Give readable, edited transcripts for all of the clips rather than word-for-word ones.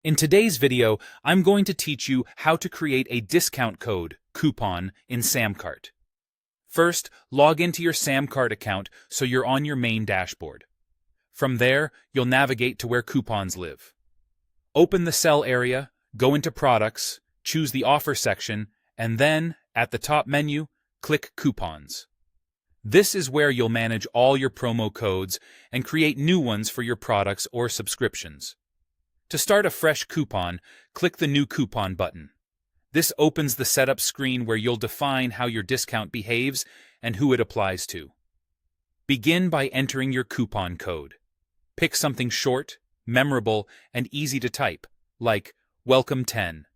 In today's video, I'm going to teach you how to create a discount code coupon in SamCart. First, log into your SamCart account so you're on your main dashboard. From there, you'll navigate to where coupons live. Open the Sell area, go into Products, choose the Offer section, and then, at the top menu, click Coupons. This is where you'll manage all your promo codes and create new ones for your products or subscriptions. To start a fresh coupon, click the New Coupon button. This opens the setup screen where you'll define how your discount behaves and who it applies to. Begin by entering your coupon code. Pick something short, memorable, and easy to type, like Welcome 10.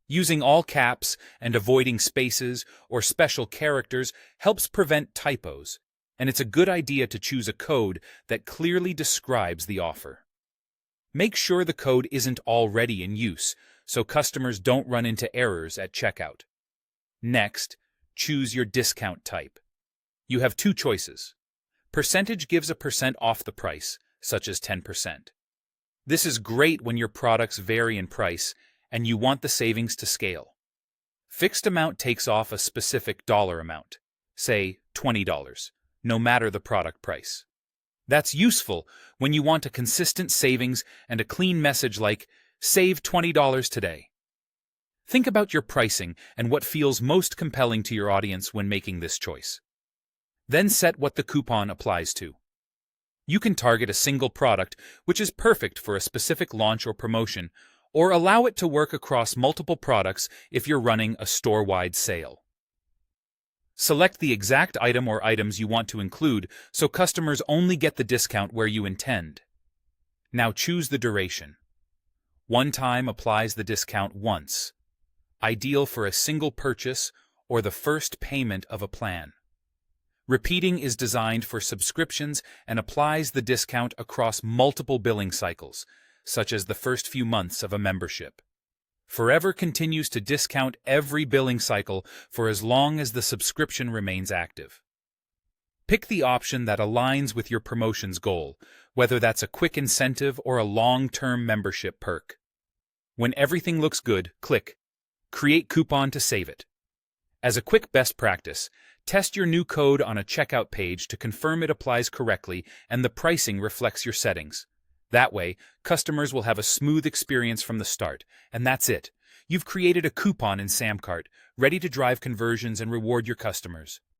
Using all caps and avoiding spaces or special characters helps prevent typos, and it's a good idea to choose a code that clearly describes the offer. Make sure the code isn't already in use, so customers don't run into errors at checkout. Next, choose your discount type. You have two choices. Percentage gives a percent off the price, such as 10%. This is great when your products vary in price and you want the savings to scale. Fixed amount takes off a specific dollar amount, say $20, no matter the product price. That's useful when you want a consistent savings and a clean message like, Save $20 today. Think about your pricing and what feels most compelling to your audience when making this choice. Then set what the coupon applies to. You can target a single product, which is perfect for a specific launch or promotion, or allow it to work across multiple products if you're running a store-wide sale. Select the exact item or items you want to include so customers only get the discount where you intend. Now choose the duration. One time applies the discount once, ideal for a single purchase or the first payment of a plan. Repeating is designed for subscriptions and applies the discount across multiple billing cycles, such as the first few months of a membership. Forever continues to discount every billing cycle for as long as the subscription remains active. Pick the option that aligns with your promotion's goal, whether that's a quick incentive or a long-term membership perk. When everything looks good, click Create Coupon to save it. As a quick best practice, test your new code on a checkout page to confirm it applies correctly and the pricing reflects your settings. That way, customers will have a smooth experience from the start, and that's it. You've created a coupon in SamCart, ready to drive conversions and reward your customers.